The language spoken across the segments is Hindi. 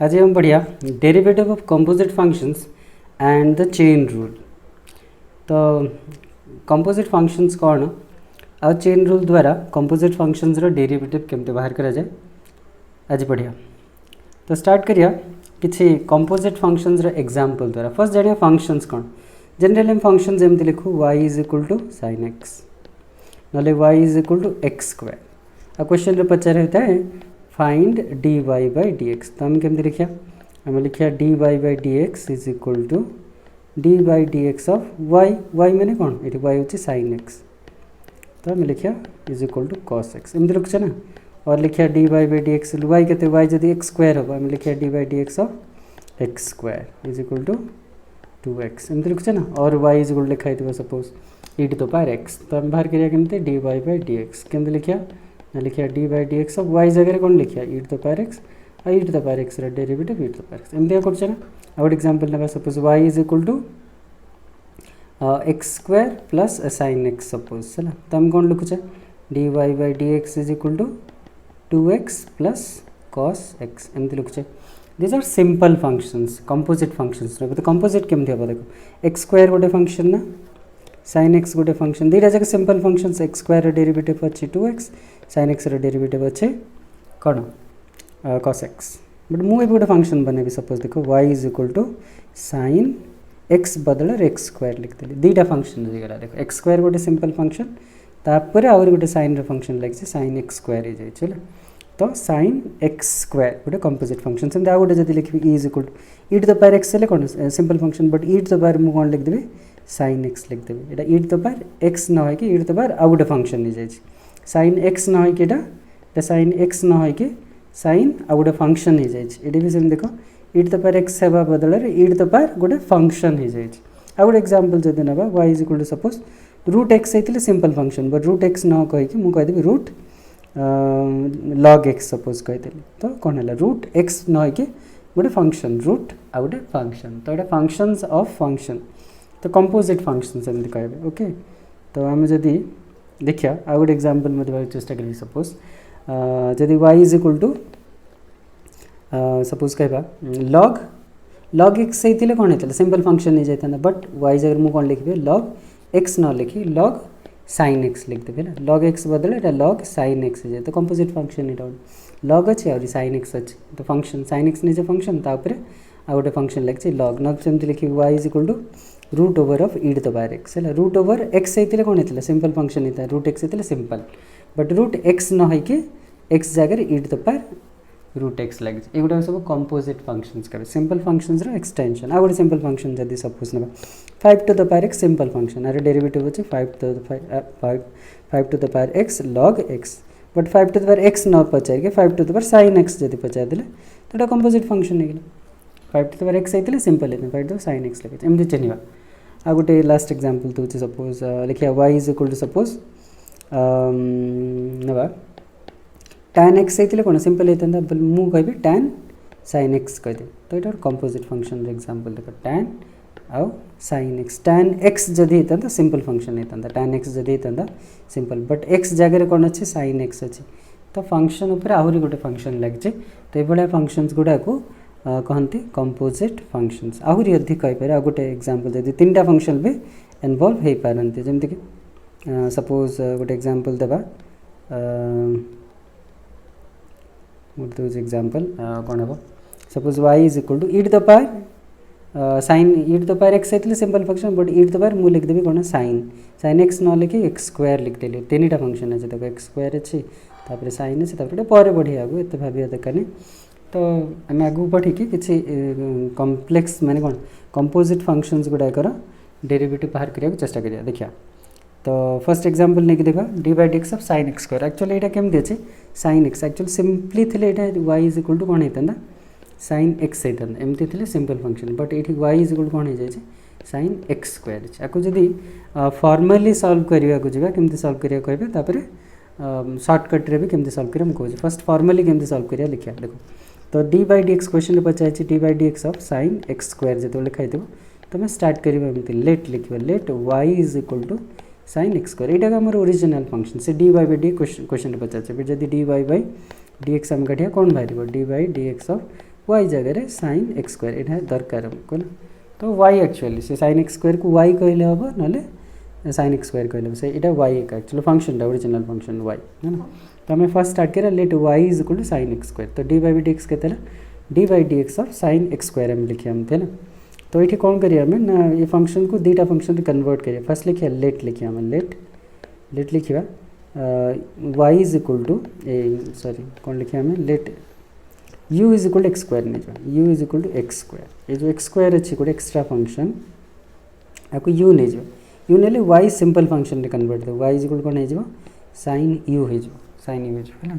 आज हम बढ़िया derivative of composite functions and the chain rule. तो कंपोजिट फंक्शंस कौन आ चेन रूल द्वारा कंपोजिट फंक्शंस रो डेरिवेटिव केमते बाहर करा जाए आज बढ़िया। तो स्टार्ट करिया किछि कंपोजिट फंक्शंस रो एग्जांपल द्वारा। फर्स्ट जानिया फंक्शंस कौन। जनरली हम फंक्शंस एमती लिखू y = sin x नले y = x स्क्वायर। आ क्वेश्चन रे पचारे होता है फाइंड dy by dx। तो हम केमती लिखिया हम लिखिया dy by dx is equal to dy by dx of y। y मैंने कौन ये y होची sin x। तो हम लिखिया is equal to cos x एमती लिखछ ना। और लिखिया dy by dx y केते y जदी x स्क्वायर हो हम लिखिया dy by dx of x square is equal to 2x एमती लिखछ ना। और y इज इक्वल लिखा हितबो suppose e to the power x। तो हम बाहर करिया केमते dy by dx केमते लिखिया ना लिखिया dy by dx of y जगह कौन लिखिया e to the power x और e to the power x रा derivative e to the power x एमती करछ ना। और एग्जांपल नबा suppose y is equal to x square plus sin x suppose चला। तो हम कौन लिखछ dy by dx is equal to 2x plus cos x एमती लिखछ। This are simple functions composite functions. तो कंपोजिट केमती हो देखो x स्क्वायर गोटे फंक्शन ना sin x गोटे फंक्शन दुईटा जाक simple functions x square rho derivative अछि 2x sin x रो डेरिवेटिव अछि कोन cos x। बट मु गोटे फंक्शन बनेबी सपोज देखो y is equal to sin x बदल x स्क्वायर लिख देली दुईटा फंक्शन हो गला। देखो x स्क्वायर गोटे सिंपल फंक्शन तापर और गोटे sin रो फंक्शन लाग sin x स्क्वायर हो जाय चलो। तो sin x स्क्वायर गोटे कंपोजिट फंक्शन सेम आ गोटे जदी लिखबी e is equal to e to the power x ले कोन simple function but e to the power मु कोन लिख देबी sin x लिख देबी। एटा e to the power x न होय कि e टू द पावर आ गोटे फंक्शन नि जाय sin x न होय कि एटा sin x न होय कि sin आ गोटे फंक्शन नि जाय एटा भी सेम देखो e to the power x हेबा बदल रे e टू द पावर गोटे फंक्शन नि जाय। आ गोटे एग्जांपल जदी नबा y is equal to suppose root x हेतिले simple function but root x न कहि कि मु कहि देबी रूट log x सपोज कहि देली। तो कोन हला रूट x न होय कि गोटे फंक्शन रूट आ गोटे फंक्शन। तो एटा फंक्शंस ऑफ फंक्शन तो कंपोजिट फंक्शंस एमती कहबे ओके। तो हम जदी देखिया आ गोटे एग्जांपल में देबा चेष्टा करी सपोज जदी y is equal to suppose कहबा log x हेतिले कोन हेतिले सिंपल फंक्शन नि जायता बट y जगर मु कोन लिखबे log x न लिखी log sin x लिख देबे ना। log x बदले एटा log sin x हो जाय। तो कंपोजिट फंक्शन एटा log अछि और sin x अछि। तो फंक्शन sin x नि जे फंक्शन ता ऊपर आ गोटे फंक्शन लिख छै log न सेमति लिखि y is equal to root over of e to the power x है रूट ओवर x हेतिले कोन हेतिले सिंपल फंक्शन हेता रूट x हेतिले सिंपल बट रूट x न होय कि x जगह e to the power root x लाग ए गुडा सब कंपोजिट फंक्शंस कबे सिंपल फंक्शंस रो एक्सटेंशन। आ गोटे सिंपल फंक्शन जदी सपोज नबा 5 to the power x simple function आर डेरिवेटिव अछि 5 to the power x log x but 5 to the power x न पचार के 5 to the power sin x जदी पचार देले तो एटा कंपोजिट फंक्शन हे गेला 5 टू द पावर x हेतिले सिंपल हेते 5 टू द sin x लागे एमदी चनिबा। आ गोटे लास्ट एग्जांपल तो सपोज लिखिया y is equal to suppose नबा tan x हेतिले कोन सिंपल हेतंदा मु कहबी tan sin x कह दे। तो एटा कंपोजिट फंक्शन रे एग्जांपल देखो tan आउ sin x tan x जदी हेतंदा सिंपल फंक्शन हेतंदा tan x जदी हेतंदा सिंपल बट x जगह कोन अछि sin x अछि। तो फंक्शन ऊपर आहुरी गोटे फंक्शन लाग जे तो ए बडा फंक्शंस गुडा को कहंती कंपोजिट फंक्शंस। आहुरी अधिक कहि पारे आ गोटे एग्जांपल जदी तीनटा फंक्शन बे इन्वॉल्व हे पारंती जेमति कि सपोज गोटे एग्जांपल देबा मोर एग्जांपल कोन हबो suppose y is equal to e to the power sin e to the power x हेतिले simple function but e to the power मु लिख देबी कोन sin x न लिखि x स्क्वायर लिख देली तीनटा फंक्शन अछि देखो x स्क्वायर अछि तापर sin अछि तापर पारे बढ़ी आगु एते भाबिया दकानी। तो हम आगु बढ़ी कि किछि कॉम्प्लेक्स माने कोन कंपोजिट फंक्शंस गुडा कर डेरिवेटिव बाहर करिया चेष्टा करिया देखिया। तो फर्स्ट एग्जांपल नेकी देखा dy by dx of sin x square actually एटा केम देछि sin x एक्चुअली सिंपली थिले एटा y इज इक्वल टू कोन हेतंदा sin x हेतंदा एमती थिले सिंपल फंक्शन बट एठी y इज इक्वल टू कोन हे जाय छै sin x स्क्वायर छै। आको जदी फॉर्मली सॉल्व करिया को जेबा केमती सॉल्व करिया कहबे तापर शॉर्टकट रे भी केमती सॉल्व करिया हम कहै फर्स्ट फॉर्मली केमती सॉल्व करिया लिखिया देखो। तो dy by dx क्वेश्चन रे पचाय छै dy by dx of sin x square जतो लिखाइ देबो तो मैं स्टार्ट करिबा एमती लेट लिखबा let y is equal to sin x square एटा हमर ओरिजिनल फंक्शन से dy by dx क्वेश्चन रे पचाय छै फिर जदी dy by dx हम कटिया कोन भारिबो dy by dx of Y जगह साइन एक्स स्क्वायर यहाँ दरकार हमको ना तो वाई एक्चुअली से साइन एक्स स्क्वायर को वाई कहले हम ना साइन एक्स स्क्वायर कहले से यहाँ वाई एक actually function original function Y है ना तो हमें फर्स्ट स्टार्ट करा let Y is equal to sine x square तो डी बाई डी एक्स के D by D x of sine x square हम लिखिए हम थे ना तो ये कौन करिए हमें ना ये फंक्शन को दुटा फंक्शन कन्वर्ट करिए फर्स्ट लिखिए लेट लिखिए हमें लेट लिखिए Y is equal to sorry कौन लिखिए हमें let u is equal to X square नहीं u is equal to X square ये जो एक्स स्क्वायर अच्छी गोटे एक्सट्रा फंक्शन आपको u नहीं यू ने y सिंपल फंक्शन कन्वर्ट दे y इज इक्वल कौन हो साइन u हो साइन u है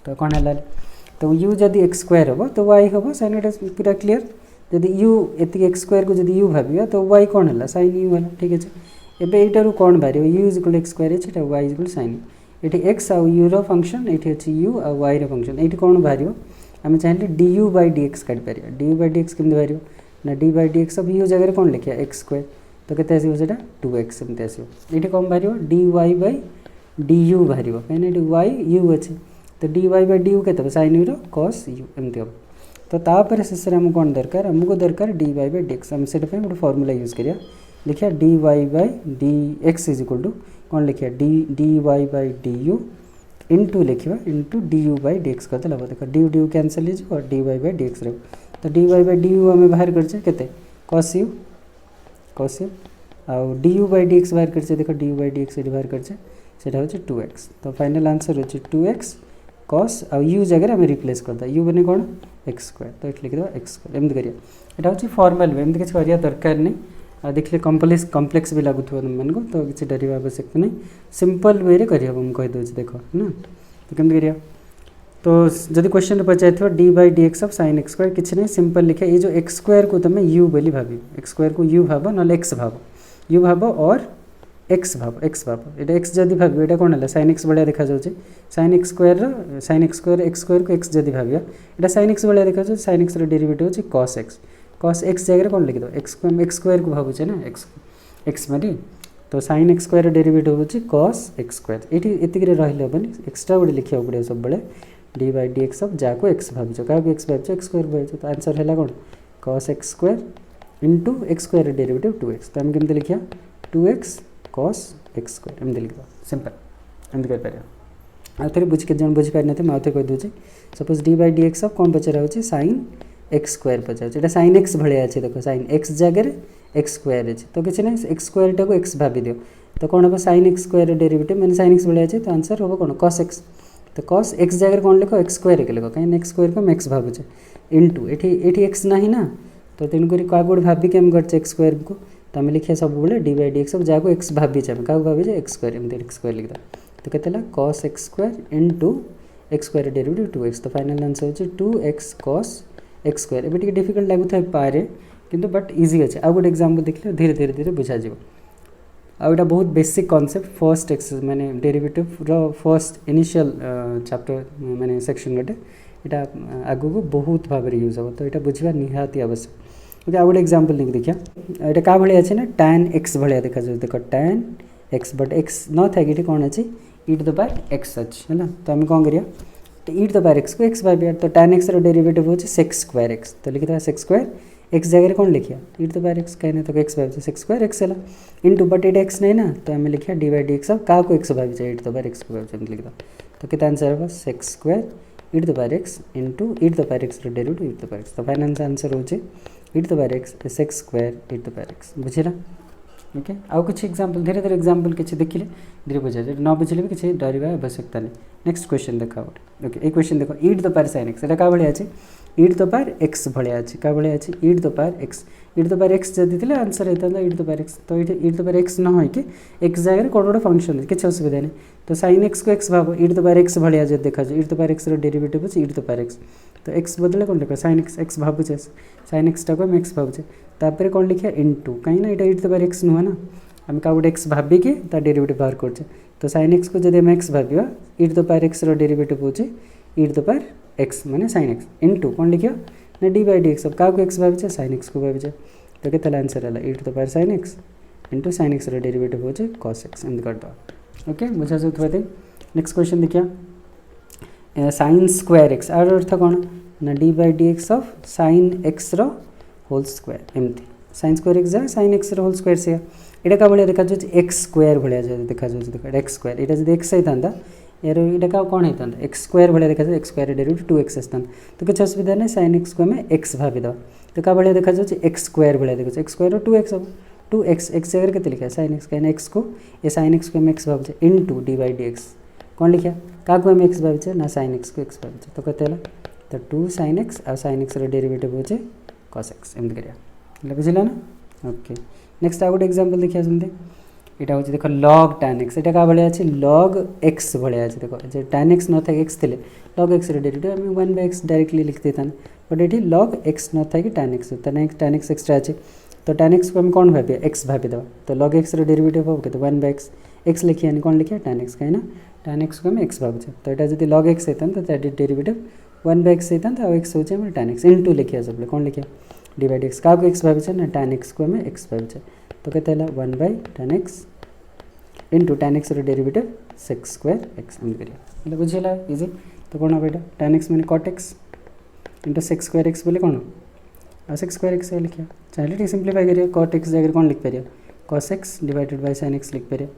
तो कौन है तो u जदि एक्स स्क्वायर हम तो y हम साइन पूरा क्लीयर जदि u एति एक्स स्क्वायर को जदि u भाविया तो y कौन है साइन u है ठीक है एबे एटारू कौन बाहर u is equal x square है y इज इक्वल साइन ये एक्स आउ u रो फंक्शन ये अच्छी u आ y रो फंक्शन ये कौन बाहर आम चाहिए du बाई डी एक्स काट पार du बाई डी एक्स केमती बाहर ना D by D x of u जगह कौन लिखा एक्स स्क्वायर तो केते आसो से 2x एमती आसो ये कौन बाहर dy बाई du बाहर कहीं y u अच्छे तो dy बाई du के साइन u cos u एमती हम तो तापर शेष में आमको कौन दरकार आमको दरकार dy बाई डी एक्स आम से गोटे फर्मूला यूज करिया लिखिया dy by D X is equal to कौन लिखिया dy बाई du इंटू लिखा into D U by D X करते हम देख डी यू कैनसल हो और D Y by D X तो D Y by D U आम बाहर करते कस यू आउ D U by D X बाहर कर देख D U by D X बाहर करते हूँ 2x तो फाइनल आंसर हो 2x कस आउ यू जगह आम रिप्लेस करदा यू बने कौन एक्स स्क्वायर तो ये लिखिद एक्स स्क्वायर एमती करिया यहाँ हूँ फॉर्मल वे एमती किसी करिया दरकार नहीं आ देखिए कम्प्लेक्स भी लगुव तुमको तो किसी डर आवश्यकता नहीं सिंपल वे कर कहीदे देख ना तो कमी करिया तो जब question Pachar D by D x of sine x square किसी नहीं सिंपल लिखे ये जो एक्स स्क्वायर को तुम यू बोली भाव एक्स स्क्वायर को यू भाव ना एक्स भाव यू भाव और एक्स भाव ये एक्स जदि भाव ये कौन है साइन एक्स भाया देखा जाए साइन एक्स स्क्वायर को एक्स जदि भाव यहाँ साइन एक्स भाया देखा साइन एक्स डेरिवेटिव हो कॉस एक्स जगह कौन लिखिद एक्स स्क्वायर को भावुचे ना एक्स मारी तो साइन एक्स स्क्वायर डेरिवेटिव हो कॉस एक्स स्क्वायर ये एतिक रही हेनी एक्सट्रा गोटे लिखा पड़े सब D by D x of जहाँ एक्स भाव क्या एक्स भाव एक्स स्क्वायर भाव तो आंसर है कौन cos x square into x square derivative 2x तो आम केमती लिखा 2x कॉस एक्स स्क्वायर एमती लिखा सिंपल एमती कर आउ थे बुझे जन बुझीपार ना मैं आउ थे कहीदे suppose d by D x of कौन पचार हो साइन एक्स स्क्वायर पचार साइन एक्स भाया अच्छे देख साइन एक्स जगह एक्स स्क्वायर अच्छे तो किसी ना एक्स स्क्वायर टाक एक्स भावी दियो तो कौन हम साइन एक्स स्क्वायर डेरिवेटिव मैंने साइन एक्स भाया अच्छे तो आंसर हम कौन कॉस एक्स तो कॉस एक्स जगह कौन लिख एक्स स्क्वायर के लिख कहीं एक्स स्क्वायर को एक्स भावुचे इंटू ये एक्स ना ना तो तेणुक क्या गोटे भाविक आम कर एक्स स्क्वायर को तो आम लिखा सब बोले डी बाई डी एक्स जहाँ एक्स भावीचे क्या भावीचे एक्स स्क्वायर एमती एक्स स्क्वायर लिखा तो केते cos x square into x square derivative 2x तो फाइनल आंसर हो 2x कॉस एक्स स्क्वायर एवं टे डिफिकल्ट लगुता पारे किंतु बट इजी अच्छे आउ गोटे एग्जाम्पल देखिए धीरे धीरे धीरे बुझा आउटा बहुत बेसिक कॉन्सेप्ट फर्स्ट एक्सरसाइज माने derivative row first initial chapter माने सेक्शन गोटे यहाँ आगू को बहुत भाव में यूज हम तो यहाँ बुझा निहाती आवश्यक ओके आउ गोटे एग्जाम्पल नहीं देखिए यहाँ क्या भाया अच्छे ना tan x भाया देखा जाए देख tan x बट x न था कि कौन अच्छे e to the power x अच्छे है तो आम कौन करिया तो e to the power x को x भाव तो tan x डेरिवेटिव हो सेक्स स्क्वायर x तो लिखिद सेक्स स्क्वायर एक्स जगह कौन लिखिया e to the power x कहीं तो एक्स भाव सेक्स स्क्वायर x है इंटू बट ये एक्स नहीं ना तो आम लिखिया डी बाई डी एक्स क्या को एक्स भावी e to the power x को भाव लिखा तो कितना आंसर होगा sec x square e to the power x into e to the power x derivative e to the power x तो फाइनल आंसर हो e to the power x sec x square e to the power x बुझेगा ओके आउ किसी एग्जाम्पल धीरे धीरे एग्जाम्पल किसी देखिले धीरे बुझा जाए न बुझे भी किसी डर आवश्यकता नहीं नेक्स्ट क्वेश्चन देखा गोटे ओके ये क्वेश्चन देख e to the power sin x क्या भाया अच्छे e to the power x भाया अच्छे क्या भाया अच्छे e to the power x e to the power x जदि थे आंसर होता e to the power x तो ये e to the power x न हो एक्स जगह कौन गोटे फंक्शन किसी असुविधा नहीं तो sin x को x भाव e to the power x भाया जो देखा e to the power x derivative हो e to the power x तो x बदले कौन लिखा sin x भावुचे sin x टाक x भावुचे तापर कौन लिखा इंटू कहीं ना ये e to the power x नुह ना आम क्या गोटे x भाविकी डेरिवेटिव बाहर करचे तो sin x को जब आम x भाविया e to the power x derivative हो e to the power x माने sin x इंटू कौन लिखिया ना डी बाई डी एक्स क्या को x भाविचे sin x को भाविचे तो केते आंसर है e to the power sin x into sin x derivative हो cos x एमती करदे ओके बुझा जाऊे नेक्स्ट क्वेश्चन देखिए sin स्क्वायर x आर अर्थ कौन ना D by D X of sine X whole square एमती साइन स्क्वायर एक्स जाए साइन एक्स होल स्क्वायर से यहाँ क्या भाया देखा एक्स स्क्वायर भाया देखा देख एक्स स्क्वायर यहाँ जब एक्स होता यार यहाँ कौन होता एक्स स्क्वायर भाया देखा एक्स स्क्वायर डेरिवेटिव 2x आसता तो किसी असुविधा नहीं साइन एक्स को आम एक्स भावीद तो क्या भाया देखा एक्स स्क्वायर भाया देखा एक्स स्क्वायर 2x हम 2x एक्स जगह के लिखा साइन एक्स कहीं एक्स को ये साइन एक्स को आम एक्स भावे into d by D x कौन लिखा क्या आम एक्स भावे ना साइन एक्स को एक्स भावे तो कते तो 2 sin x आ sin x डेरिवेटिव हो cos x एमती करिया बुझिला ना ओके नेक्स्ट आ गोटे एग्जांपल देखिया सुनते यहाँ हूँ देख log tan x यहाँ क्या भाया अच्छे log x भाया अच्छे देख जो tan x न था x थे log x डेरिवेटिव आम 1/x डायरेक्टली लिख देता बट ये log x न था कि tan x tan x extra अच्छे तो tan x को हम कौन भावे x भावीद तो log x डेरिवेटिव हो तो 1/x x लिखिए कौन लिखिए tan x कहीं ना tan x को हम x भावे तो यहाँ जब log x होता तो डेरिवेटिव 1/x होता और x होचे tan x इंटू लिखिए सब कौन लिखिए डिवाइड x क्या x भावे ना tan x को हमें x भावे तो कहते हैं 1/tan x into tan x derivative sec square x एम करिए बुझेगा इजी तो कौन हम यहाँ tan x मैंने cot x into sec square x बोले कौन और sec स्क्वायर x लिखिए चाहिए ठीक सिंप्लीफाई करिए cot x जगह कौन लिख पारिए cos x divided bye sin x लिख पारिए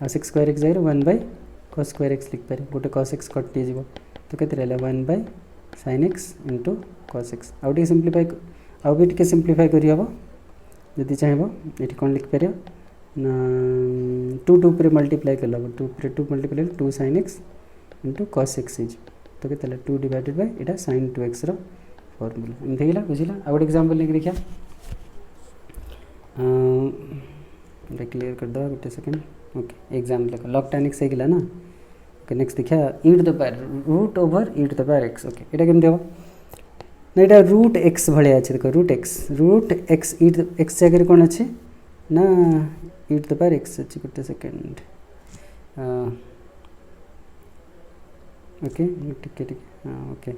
और sec स्क्वायर x जगह 1/cos स्क्वायर x लिख पारिए गोटे cos x कट दिए तो कहते रहा 1/sin x into cos x आउ टे सिंप्लीफाई आउ भी टे सिंप्लीफाई करी हम जदि चाहब ये कौन लिख पार ना 2 पर मल्टीप्लाई कर 2 multiply 2 sin x into cos x तो कहते 2 डिवाइडेड बाय यहाँ sin 2x फॉर्मूला एमती है बुझला आ गोटे एग्जांपल लेके देखिए क्लियर कर दे गोटे second okay example log tan x है ना ओके नेक्स्ट देखिए e to the power root over e to the power x okay यहाँ केमती हम ना यहाँ रूट x भाया अच्छे देख रूट x e x जगह कौन अच्छे ना e to the power x अच्छे गोटे सेकेंड ओके टिके टिके हाँ ओके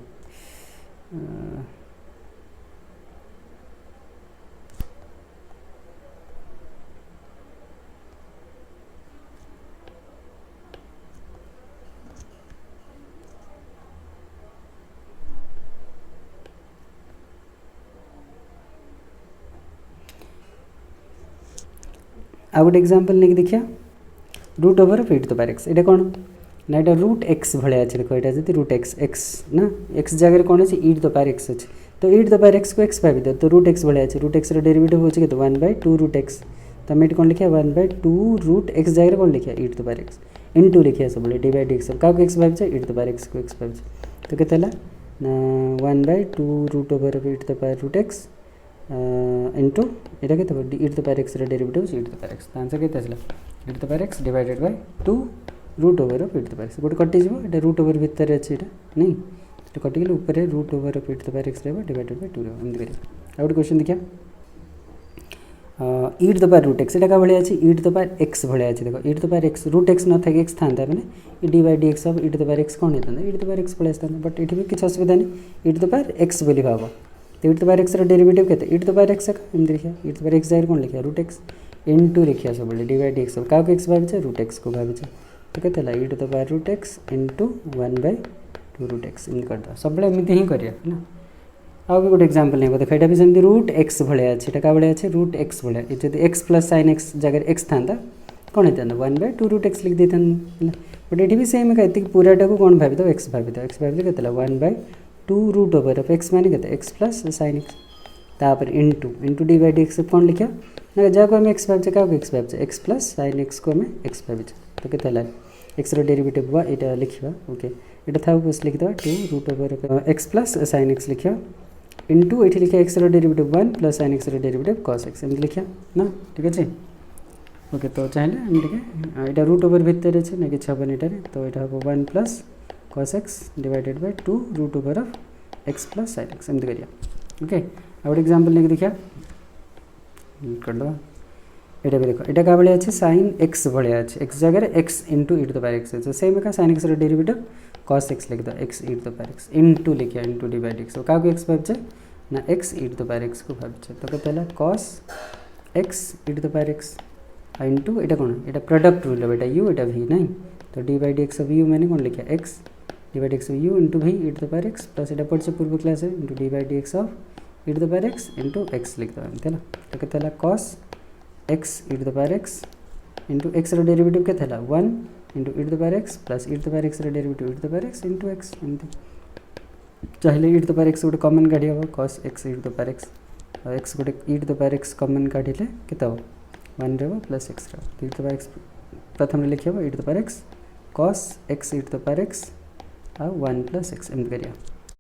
आ गोटे एग्जांपल नहीं देखिया root over of e to the power x ये कौन ना यहाँ रूट x भाया अच्छे देख यहाँ जब रूट x ना x जगह कौन अच्छे e to the power x अच्छे तो e to the power x को x भावी दे तो रूट x भाया अच्छे रूट x डेरिवेटिव हो 1/2 रूट x तो आम ये कौन लिखा 1/2 रूट x जगह कौन लिखा e to the power x into लिखिए सब डिवाइड x क्या x भावे e to the power x को x भावे तो कहते ना 1/2 root over of e to the power root x into यहाँ के e to the power x derivative e to the power x तो आंसर के e to the power x divided by 2 root over of e to the power x गोटे कटिज ये रूट ओवर भितर अच्छे नहीं तो कटिगले ऊपर root over of e to the power x divided by 2 एमती करिए आ गोटे क्वेश्चन देखिए e to the power root x यहाँ क्या भाया अच्छे e to the power x भाया अच्छे देख e to the power x root x न था x था मैंने D by D x of e to the power x कौन होता e to the power x भाया था बट ये भी किसी असुविधा नहीं e to the power x बोली भाव तो e to the power x derivative के e to the power x एमती लिखा e to the power x जगह कौन लिखा रूट x इंटू लिखिए सब डी बाई डी एक्स क्या x भावे रूट x को भावे तो कहते e to the power root x into 1/2 root x एमती करदे सब एमती ही करिए ना आउ भी गोटे एग्जांपल नहीं देख यहाँ भी सेमती रूट x भाया अच्छे क्या भाया अच्छे रूट x भाया ये जब x प्लस sin x जगह x था कौन होता 1/2 रूट x लिख देता बट ये भी सेम है ये पूराटा को कौन भावी x भावी x भावी के 1/2 रूट ओवर ऑफ x माने के x प्लस sin x तापर into d by D x कौन लिखा ना जहाँ को हमें x भावे क्या x भावे x प्लस sin x को हमें x भावे तो कहते x डेरिवेटिव हुआ यहाँ लिखा ओके यहाँ था बस लिखिद 2 root over of x plus sin x लिखा इंटू ये लिखा x derivative 1 plus sin x derivative cos x एमती लिखा ना ठीक अच्छे ओके तो चाहिए एमती यहाँ रूट ओवर भितर अच्छे ना कि हेन यहाँ तो यहाँ हम 1 plus cos x divided by 2 root over of x plus sin x एमती करिए ओके आ गोटे एग्जांपल लेके देखिए करदे यहाँ भी देख यहाँ क्या भाया अच्छे sin x भाया अच्छे x जगह x into e to the power x अच्छे सेम है sin x derivative cos x लिख दो x e to the power x into लिखिए इंटू डिवाइड x क्या x भावे ना x e to the power x को भावे तो कहते cos x e to the power x into यहाँ कौन यहाँ प्रोडक्ट रूल है बेटा u यहाँ v नहीं तो D by D x of u मैंने कौन लिखा x d by D x u into भी e to the power x plus ये पढ़े पूर्व class into d by D x of e to the power x into x लिखिदेवा एमती है तो के cos x e to the power x into x derivative के 1 into e to the power x plus e to the power x derivative e to the power x into x एमती चाहिए e to the power x गोटे कमन काढ़ी हम cos x e to the power x गोटे e to the power x common काढ़े के 1 रहा plus x e to the power x प्रथम लिखा e to the power x cos x e to the power x आ 1 प्लस एक्स एमती करिया